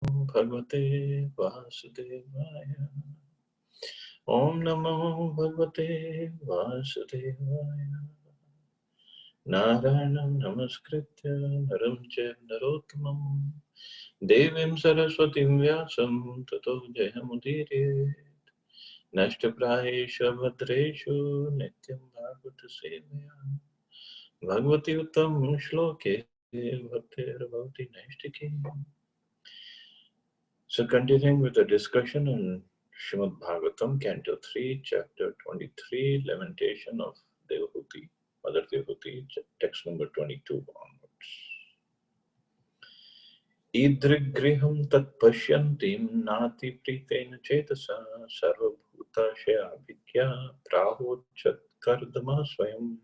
Bhagavate Vasudevaya. Om Namo Bhagavate Vasudevaya. Narayanam Namaskritya Naram Chaiva Narottamam Devim Saraswatim Vyasam Tato Jayamudire Nashtaprayesha Bhadreshu Nityam Bhagavata Sevaya Bhagavati Uttam Shloke Bhaktir Bhavati Naistiki. So continuing with the discussion on Srimad Bhagavatam, Canto 3, Chapter 23, Lamentation of Devahuti, Mother Devahuti, text number 22 onwards. Idrigriham tat pashyantim nati pritena chetasa sarvabhuta shayabhikya prahochat kardama swayam.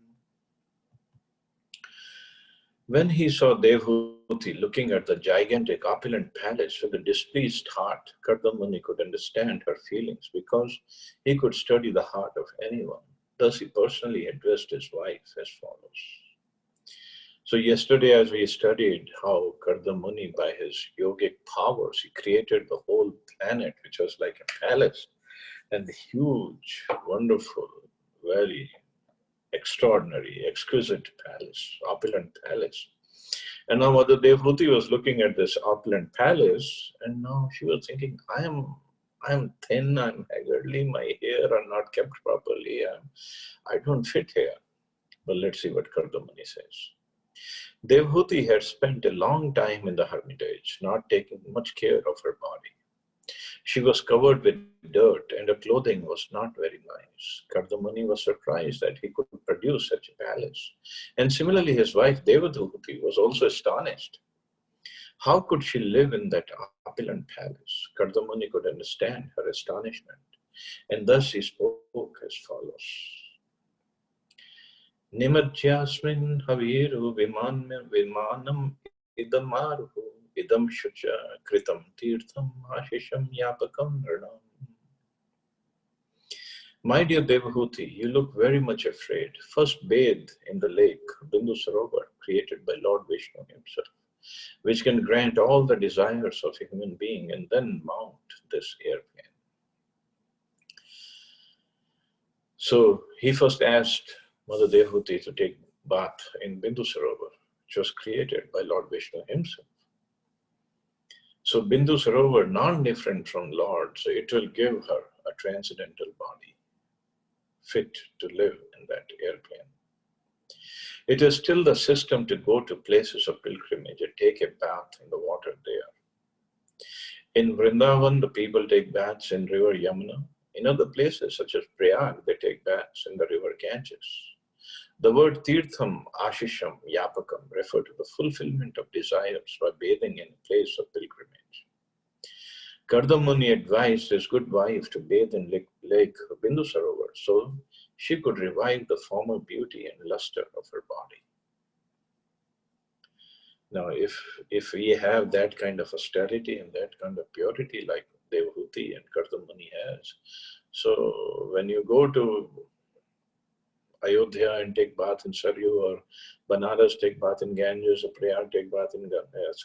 When he saw Devhuti looking at the gigantic opulent palace with a displeased heart, Kardamani could understand her feelings because he could study the heart of anyone. Thus he personally addressed his wife as follows. So yesterday as we studied how Kardamani by his yogic powers, he created the whole planet which was like a palace and the huge, wonderful, very extraordinary, exquisite palace, opulent palace. And now Mother Devhuti was looking at this opulent palace, and now she was thinking, I'm thin, I'm haggardly, my hair are not kept properly, I don't fit here. But let's see what Kardamani says. Devhuti had spent a long time in the hermitage, not taking much care of her body. She was covered with dirt and her clothing was not very nice. Kardamani was surprised that he could produce such a palace. And similarly, his wife Devadhuti was also astonished. How could she live in that opulent palace? Kardamani could understand her astonishment. And thus he spoke as follows. Nimajyasmin haviru vimanam idamaruhu idam shucha kritam tirtham ashisham yapakam nirnam. My dear Devahuti, you look very much afraid. First bathe in the lake Bindu Sarovar, created by Lord Vishnu himself, which can grant all the desires of a human being, and then mount this airplane. So he first asked Mother Devahuti to take bath in Bindu Sarovar, which was created by Lord Vishnu himself. So Bindu Sarovar, non-different from Lord, so it will give her a transcendental body, fit to live in that airplane. It is still the system to go to places of pilgrimage and take a bath in the water there. In Vrindavan, the people take baths in river Yamuna. In other places, such as Prayag, they take baths in the river Ganges. The word Tirtham, Ashisham, Yapakam refer to the fulfillment of desires by bathing in a place of pilgrimage. Kardamuni advised his good wife to bathe in Lake Bindu Sarovar so she could revive the former beauty and luster of her body. Now, if we have that kind of austerity and that kind of purity like Devahuti and Kardamuni has, so when you go to Ayodhya and take bath in Saryu, or Banaras take bath in Ganges, or Prayag take bath in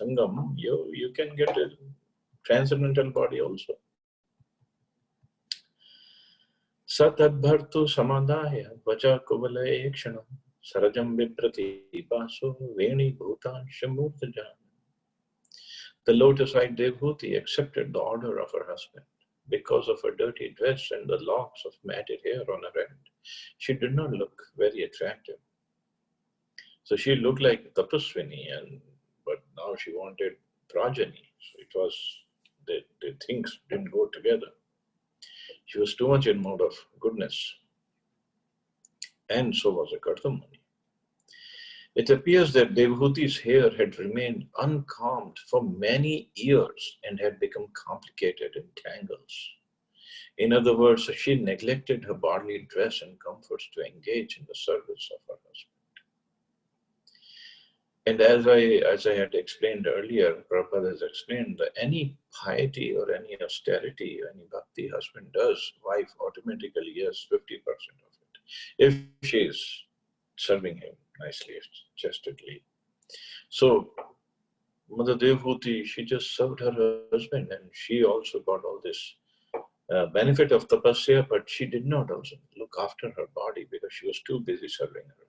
Sangam, you can get a transcendental body also. Satadbhartu samadaya vaja kuvalaya ekshanam sarajam viprati paso veni bhutan shamurtajan. The lotus-eyed Devhuti accepted the order of her husband. Because of her dirty dress and the locks of matted hair on her head, she did not look very attractive. So she looked like Tapaswini, but now she wanted progeny. So it was, the things didn't go together. She was too much in mode of goodness. And so was a Kardamani. It appears that Devhuti's hair had remained uncombed for many years and had become complicated in tangles. In other words, she neglected her bodily dress and comforts to engage in the service of her husband. And as I had explained earlier, Prabhupada has explained that any piety or any austerity, any bhakti husband does, wife automatically gets 50% of it, if she is serving him nicely, chastely. So Mother Devhuti, she just served her husband and she also got all this benefit of tapasya, but she did not also look after her body because she was too busy serving her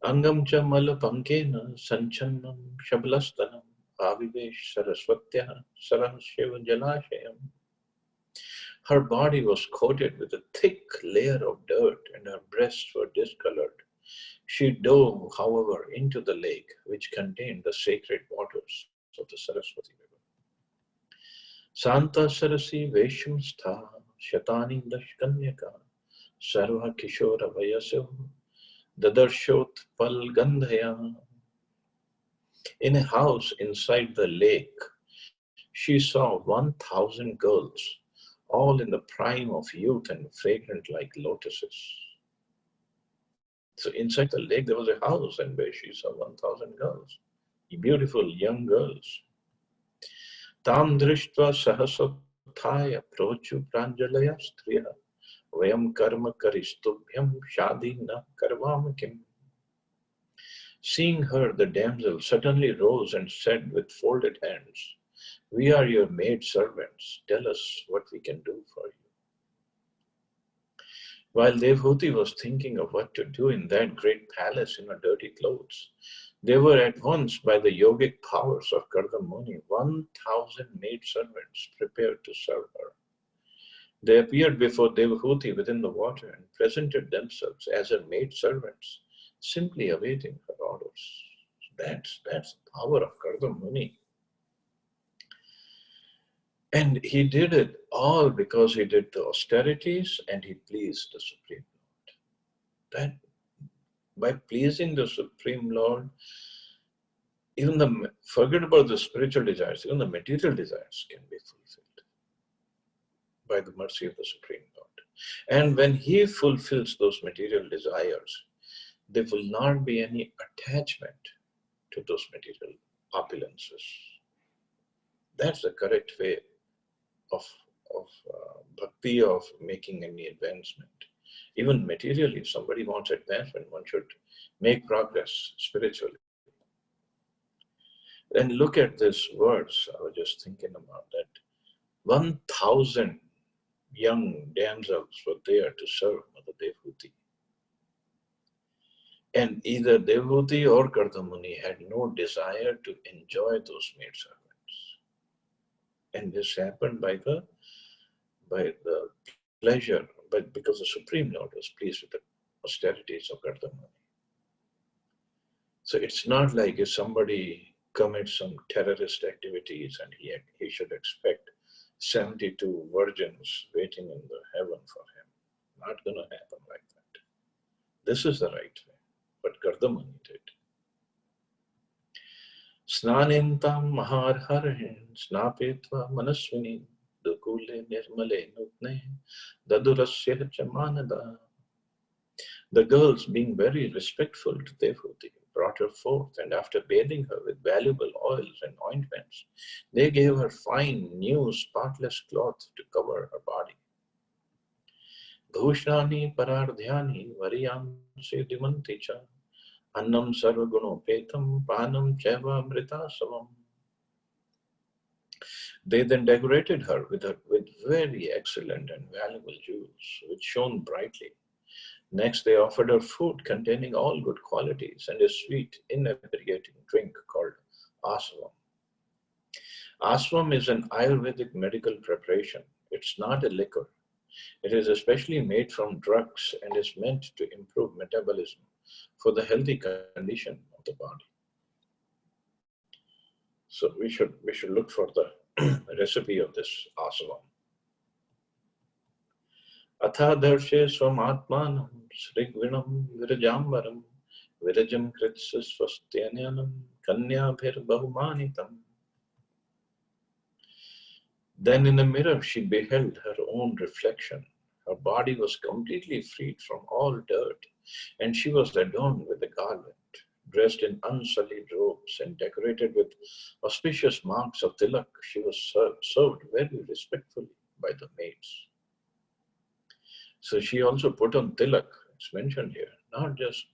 husband. Angam cha mala pankena sanchannam shablastanam avivesh saraswatya sarashiva jalashayam. Her body was coated with a thick layer of dirt and her breasts were discolored. She dove, however, into the lake which contained the sacred waters of the Saraswati River. Santa Sarasi Vesham Stha Shatani Dashkanyaka Sarva Kishora Vayaso Dadarshot Palgandhaya. In a house inside the lake, she saw 1,000 girls, all in the prime of youth and fragrant like lotuses. So inside the lake there was a house and where she saw 1,000 girls, beautiful young girls. Tam drishtva sahasothaya prochu pranjalaya striya vayam karma karistubhyam shadi na karvam kim. Seeing her, the damsel suddenly rose and said with folded hands, "We are your maid servants. Tell us what we can do for you." While Devhuti was thinking of what to do in that great palace in her dirty clothes, they were at once, by the yogic powers of Kardama Muni, 1,000 maid servants prepared to serve her. They appeared before Devhuti within the water and presented themselves as her maid servants, simply awaiting her orders. That's the power of Kardama Muni. And he did it all because he did the austerities and he pleased the Supreme Lord. That by pleasing the Supreme Lord, forget about the spiritual desires, even the material desires can be fulfilled by the mercy of the Supreme Lord. And when he fulfills those material desires, there will not be any attachment to those material opulences. That's the correct way of bhakti, of making any advancement. Even materially, if somebody wants advancement, one should make progress spiritually. And look at this verse, I was just thinking about that. 1,000 young damsels were there to serve Mother Devhuti. And either Devhuti or Kardamuni had no desire to enjoy those maid servants. And this happened by the pleasure, but because the Supreme Lord was pleased with the austerities of Kardamuni. So it's not like if somebody commits some terrorist activities and he should expect 72 virgins waiting in the heaven for him. Not going to happen like that. This is the right way. But Kardamuni did. Snanentam maharharhin snapetva manaswini dukule nirmale nutne dadurasya chamanada. The girls, being very respectful to Devhuti, brought her forth, and after bathing her with valuable oils and ointments, they gave her fine, new, spotless cloth to cover her body. Bhushnani parardhyani variyansi dimanti cha annam sarvagunopetam panam cheva amritasavam. They then decorated her with very excellent and valuable jewels, which shone brightly. Next, they offered her food containing all good qualities and a sweet, inebriating drink called asvam. Asvam is an Ayurvedic medical preparation. It's not a liquor. It is especially made from drugs and is meant to improve metabolism for the healthy condition of the body. So we should look for the recipe of this asvam. Athadarshye swamatmanam srigvinam virajambaram virajam kritsa swastyanyanam kanyabhir bahumanitam. Then in a mirror she beheld her own reflection. Her body was completely freed from all dirt, and she was adorned with a garland, dressed in unsullied robes and decorated with auspicious marks of tilak. She was served very respectfully by the maids. So she also put on tilak. It's mentioned here. Not just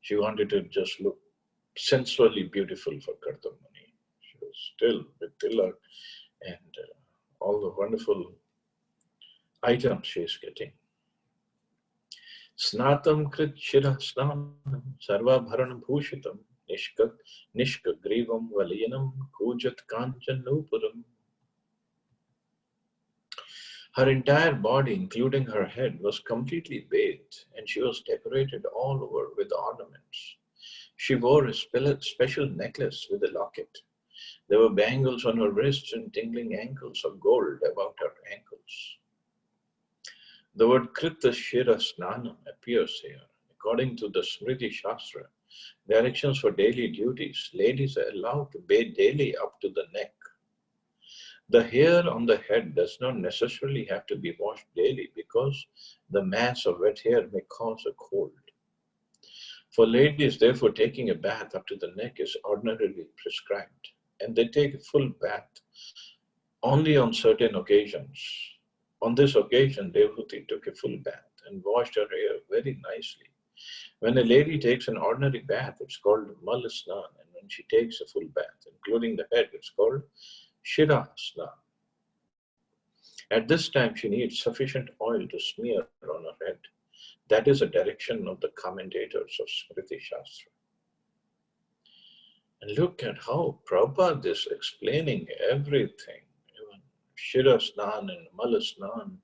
she wanted to just look sensually beautiful for Kardam Muni. She was still with tilak and all the wonderful items she is getting. Snatam krit shira snanam sarva bharan bhushitam nishka grivam valiyanam kujat kanchan nupuram. Her entire body, including her head, was completely bathed, and she was decorated all over with ornaments. She wore a special necklace with a locket. There were bangles on her wrists and tingling ankles of gold about her ankles. The word Krita Shira Snanam appears here. According to the Smriti Shastra, directions for daily duties, ladies are allowed to bathe daily up to the neck. The hair on the head does not necessarily have to be washed daily because the mass of wet hair may cause a cold. For ladies, therefore, taking a bath up to the neck is ordinarily prescribed, and they take a full bath only on certain occasions. On this occasion, Devhuti took a full bath and washed her hair very nicely. When a lady takes an ordinary bath, it's called Malasnan, and when she takes a full bath, including the head, it's called Shira Snan. At this time, she needs sufficient oil to smear on her head. That is a direction of the commentators of Smriti Shastra. And look at how Prabhupada is explaining everything, even Shira Snan and Malasnan.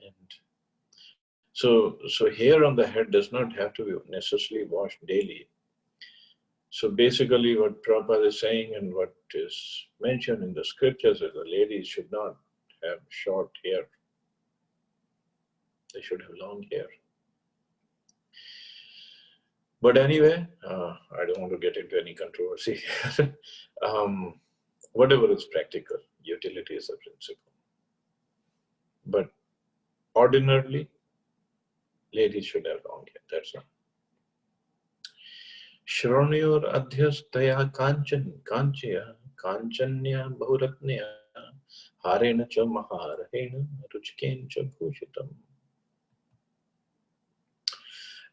And so hair on the head does not have to be necessarily washed daily. So basically what Prabhupada is saying and what is mentioned in the scriptures is the ladies should not have short hair. They should have long hair. But anyway, I don't want to get into any controversy. Whatever is practical, utility is a principle. But ordinarily, ladies should have long hair. That's all. Shronyor adhyastaya kanchya kanchanya bhuratnya harena cha maharahena ruchken cha bhushitam.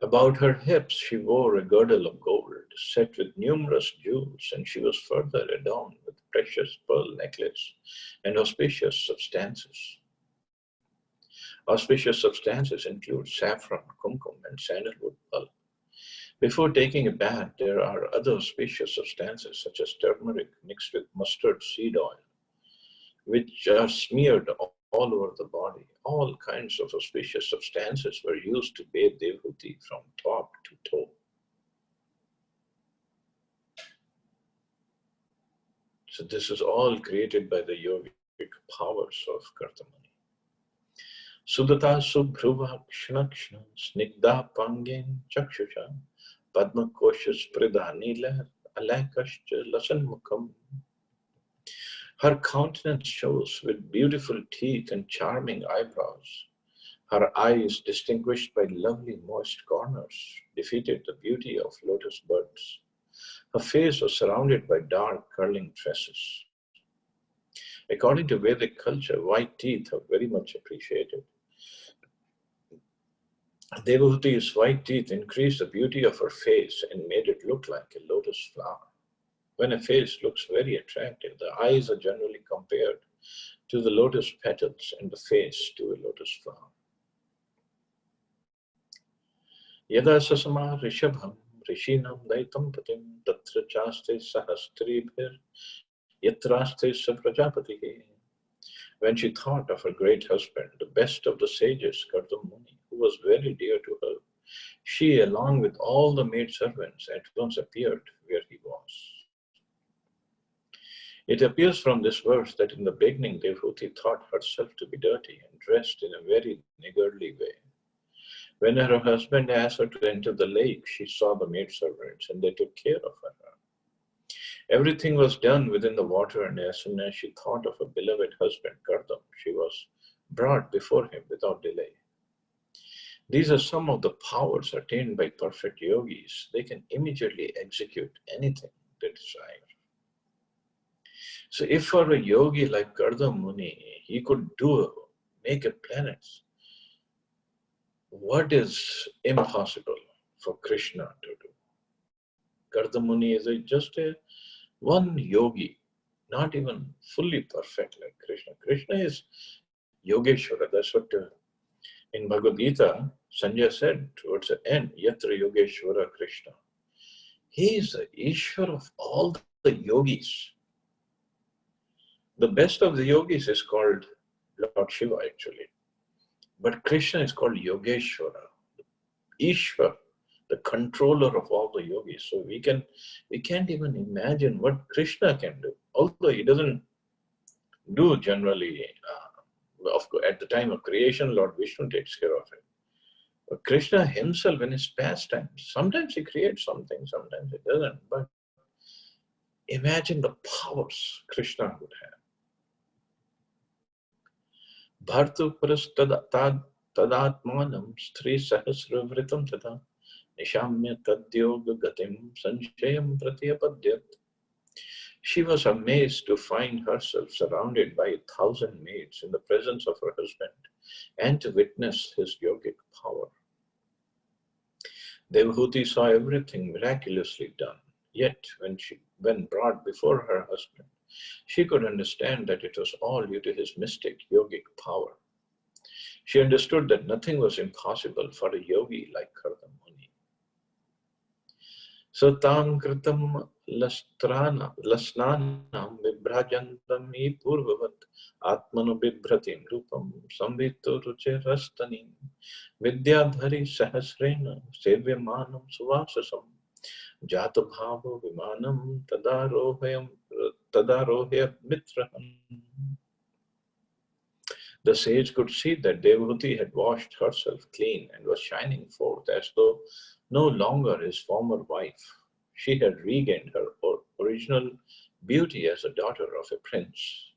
About her hips she wore a girdle of gold set with numerous jewels, and she was further adorned with precious pearl necklace and auspicious substances. Auspicious substances include saffron, kumkum, and sandalwood pulp. Before taking a bath, there are other auspicious substances such as turmeric mixed with mustard seed oil, which are smeared all over the body. All kinds of auspicious substances were used to bathe Devhuti from top to toe. So this is all created by the yogic powers of Kartamani. Sudata subhruva kshnakshna snigdha pangen chakshusha padma koshas pridhanila alakashcha lasanmukham. Her countenance shows with beautiful teeth and charming eyebrows. Her eyes, distinguished by lovely moist corners, defeated the beauty of lotus buds. Her face was surrounded by dark curling tresses. According to Vedic culture, white teeth are very much appreciated. Devhuti's white teeth increased the beauty of her face and made it look like a lotus flower. When a face looks very attractive, the eyes are generally compared to the lotus petals and the face to a lotus flower. Yada sasama rishabham rishinam daitam patim tatra chaste sahastribhir yatraste saprajapatihi. When she thought of her great husband, the best of the sages, Kardam Muni, who was very dear to her, she, along with all the maidservants, at once appeared where he was. It appears from this verse that in the beginning Devhuti thought herself to be dirty and dressed in a very niggardly way. When her husband asked her to enter the lake, she saw the maidservants and they took care of her. Everything was done within the water, and as soon as she thought of her beloved husband Kardam, she was brought before him without delay. These are some of the powers attained by perfect yogis. They can immediately execute anything they desire. So if for a yogi like Kardam Muni, he could make a planet, what is impossible for Krishna to do? Kardamuni is just a one yogi, not even fully perfect like Krishna. Krishna is Yogeshwara. That's what in Bhagavad Gita, Sanjay said towards the end, Yatra Yogeshwara Krishna. He is the Ishwar of all the yogis. The best of the yogis is called Lord Shiva actually. But Krishna is called Yogeshwara, Ishwar, the controller of all the yogis. So we can't even imagine what Krishna can do. Although he doesn't do generally, of course, at the time of creation, Lord Vishnu takes care of it. But Krishna himself in his pastimes, sometimes he creates something, sometimes he doesn't. But imagine the powers Krishna would have. Bhartu tadatmanam stri sahasravritam tata nishamya tadyoga gatim sanshayam pratyapadyat. She was amazed to find herself surrounded by 1,000 maids in the presence of her husband and to witness his yogic power. Devahuti saw everything miraculously done, yet when brought before her husband, she could understand that it was all due to his mystic yogic power. She understood that nothing was impossible for a yogi like Kardamuni. Satam kritam lasnanam vibhrajantam hi purvavat atmano bibhratim rupam samvito ruchirastanim vidyadhari sahasrena sevyamanam suvasasam jata bhavo vimanam tadarohya mitraham. The sage could see that Devahuti had washed herself clean and was shining forth as though no longer his former wife. She had regained her original beauty as a daughter of a prince.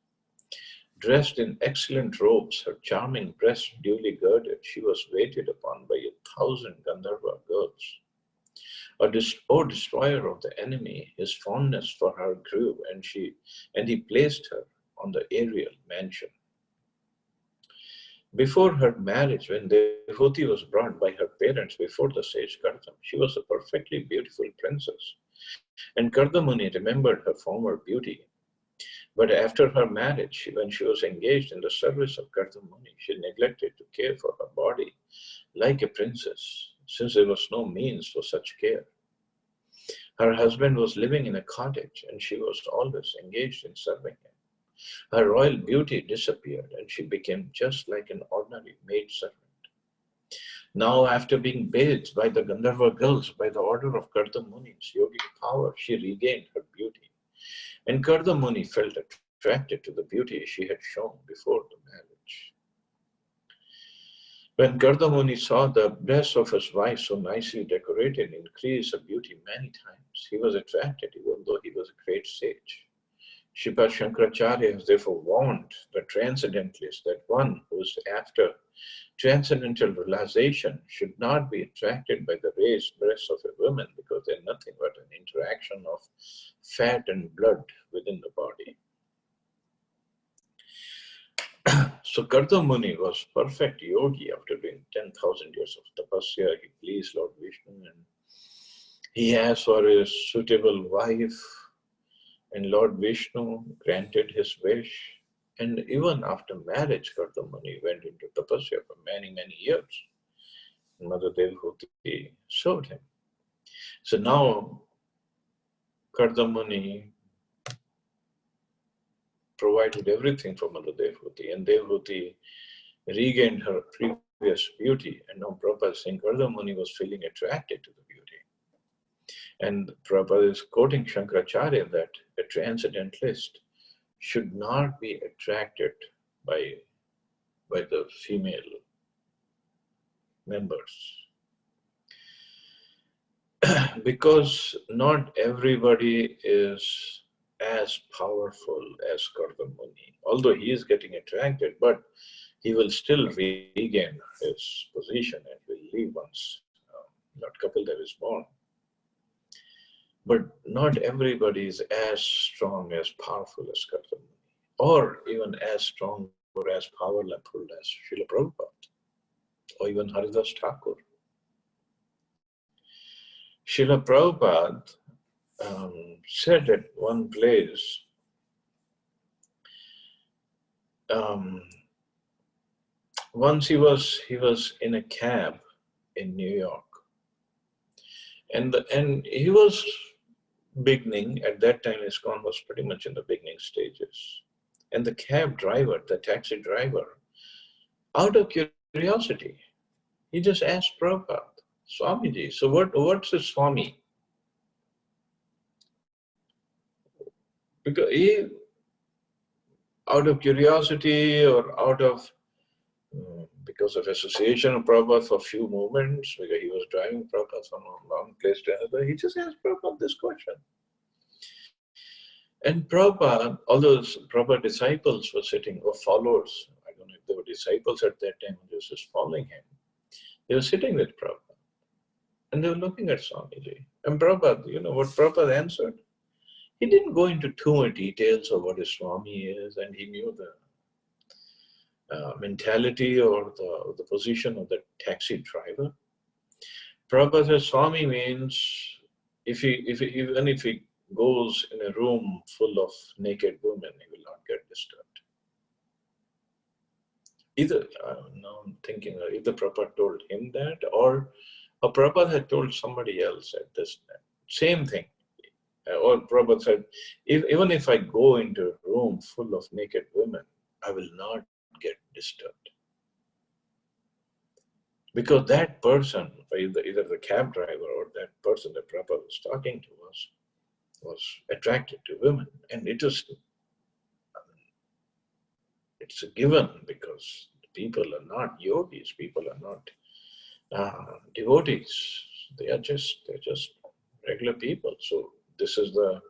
Dressed in excellent robes, her charming breast duly girded, she was waited upon by 1,000 Gandharva girls. O destroyer of the enemy, his fondness for her grew, and he placed her on the aerial mansion. Before her marriage, when Devahuti was brought by her parents before the sage Kardam, she was a perfectly beautiful princess. And Kardamuni remembered her former beauty. But after her marriage, when she was engaged in the service of Kardamuni, she neglected to care for her body like a princess, since there was no means for such care. Her husband was living in a cottage, and she was always engaged in serving him. Her royal beauty disappeared, and she became just like an ordinary maidservant. Now, after being bathed by the Gandharva girls by the order of Kardamuni's yogic power, she regained her beauty. And Kardamuni felt attracted to the beauty she had shown before the marriage. When Kardamuni saw the breasts of his wife so nicely decorated increase her beauty many times, he was attracted even though he was a great sage. Sripad Shankaracharya has therefore warned the transcendentalists that one who is after transcendental realization should not be attracted by the raised breasts of a woman because they are nothing but an interaction of fat and blood within the body. So Kardamuni was perfect yogi after doing 10,000 years of tapasya. He pleased Lord Vishnu and he asked for a suitable wife. And Lord Vishnu granted his wish. And even after marriage, Kardamuni went into tapasya for many, many years. And Mother Devahuti showed him. So now Kardamuni provided everything for Mother Devahuti. And Devahuti regained her previous beauty. And now Prabhupada is saying Kardamuni was feeling attracted to the beauty. And Prabhupada is quoting Shankaracharya that a transcendentalist should not be attracted by the female members. Because not everybody is as powerful as Kardamuni. Although he is getting attracted, but he will still regain his position and will leave once Lord Kapildev is born. But not everybody is as strong, as powerful as Kardamuni, or even as strong or as powerful as Srila Prabhupada, or even Haridas Thakur. Srila Prabhupada said at one place, once he was in a cab in New York, and he was beginning at that time. ISKCON was pretty much in the beginning stages, and the cab driver, the taxi driver, out of curiosity, he just asked Prabhupada, Swamiji, so what's a Swami? Because he, out of curiosity or out of because of association of Prabhupada for a few moments, because he was driving Prabhupada from one place to another, he just asked Prabhupada this question. And Prabhupada, all those Prabhupada disciples were sitting, or followers, I don't know if they were disciples at that time, they were just following him. They were sitting with Prabhupada, and they were looking at Swamiji. And Prabhupada, you know what Prabhupada answered? He didn't go into too much details of what a Swami is, and he knew the mentality or the position of the taxi driver. Prabhupada says Swami means even if he goes in a room full of naked women, he will not get disturbed. Either, now I'm thinking, either Prabhupada told him that, or Prabhupada had told somebody else at this time. Same thing. Or Prabhupada said, even if I go into a room full of naked women, I will not get disturbed. Because that person, either the cab driver or that person that Prabhupada was talking to was attracted to women. And it's a given, because people are not yogis, people are not devotees. They're just regular people. So this is the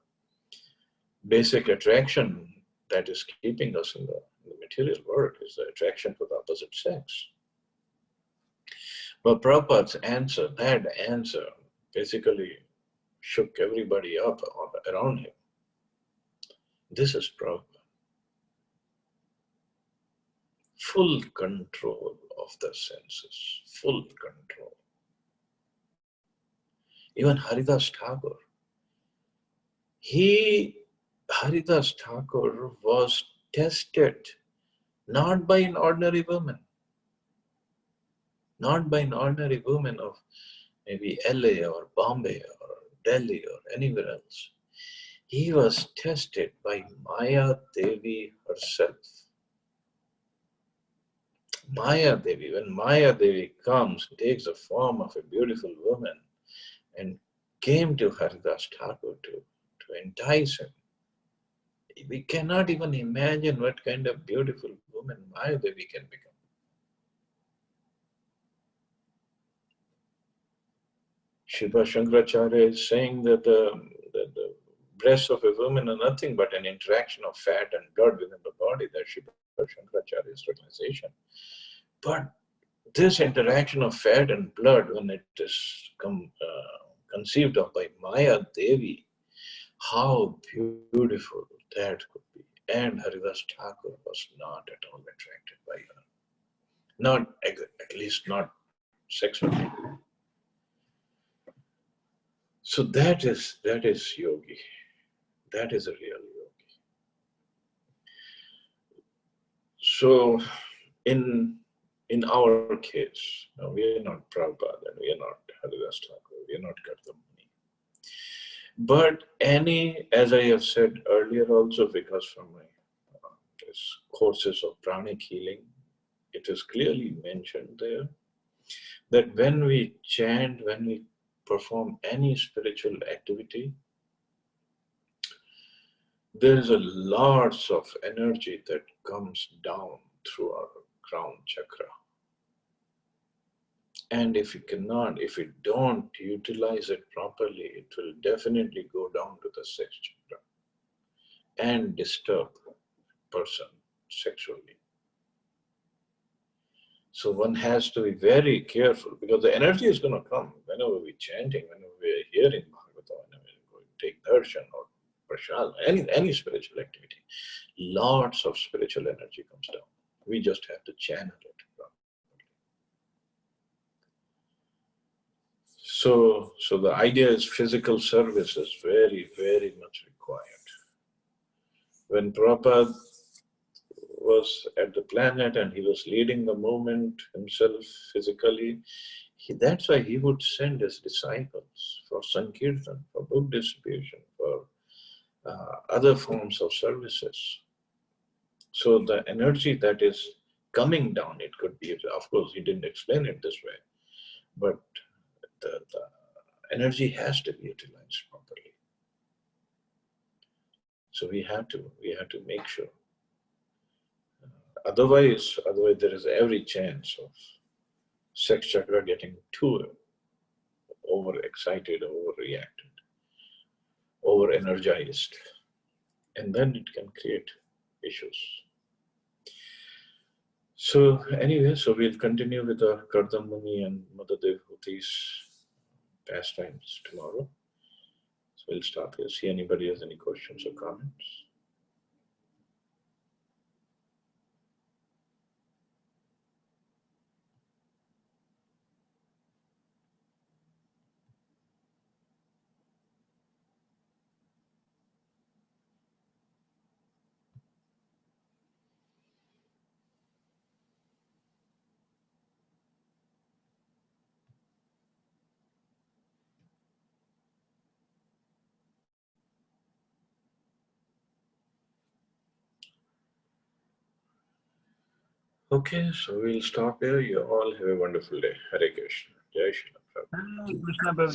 basic attraction that is keeping us in the material world, is the attraction to the opposite sex. But Prabhupada's answer, that answer, basically shook everybody up around him. This is Prabhupada. Full control of the senses, full control. Even Haridas Thakur, Haridas Thakur was tested not by an ordinary woman, not by an ordinary woman of maybe LA or Bombay or Delhi or anywhere else. He was tested by Maya Devi herself. Maya Devi, when Maya Devi comes, takes the form of a beautiful woman and came to Haridas Thakur to entice him. We cannot even imagine what kind of beautiful woman Maya Devi can become. Shiva Shankaracharya is saying that the breasts of a woman are nothing but an interaction of fat and blood within the body. That's Shiva Shankaracharya's realization. But this interaction of fat and blood, when it is conceived of by Maya Devi, how beautiful that could be. And Haridas Thakur was not at all attracted by her. Not, at least not sexually. So that is yogi. That is a real yogi. So in our case, we are not Prabhupada and we are not Haridas Thakur, we are not Kartamuni. But as I have said earlier also, because from my courses of pranic healing, it is clearly mentioned there that when we chant, when we perform any spiritual activity, there is a lots of energy that comes down through our crown chakra. And if we don't utilize it properly, it will definitely go down to the sex chakra and disturb a person sexually. So one has to be very careful, because the energy is going to come whenever we're chanting, whenever we're hearing Bhagavatam, whenever we're going to take darshan or prasad, any spiritual activity. Lots of spiritual energy comes down. We just have to channel it properly. So the idea is physical service is very, very much required. When Prabhupada was at the planet and he was leading the movement himself physically, that's why he would send his disciples for Sankirtan, for book distribution, for other forms of services. So the energy that is coming down, it could be, of course, he didn't explain it this way, but the energy has to be utilized properly. So we have to make sure. Otherwise there is every chance of sex chakra getting too overexcited, overreacted, over-energized, and then it can create issues. So anyway, so we'll continue with the Kardam Muni and Mother Devhuti's pastimes tomorrow. So we'll stop here. See anybody has any questions or comments. Okay, so we'll stop here. You all have a wonderful day. Hare Krishna. Jai Shri Prabhupada. Krishna Prabhupada.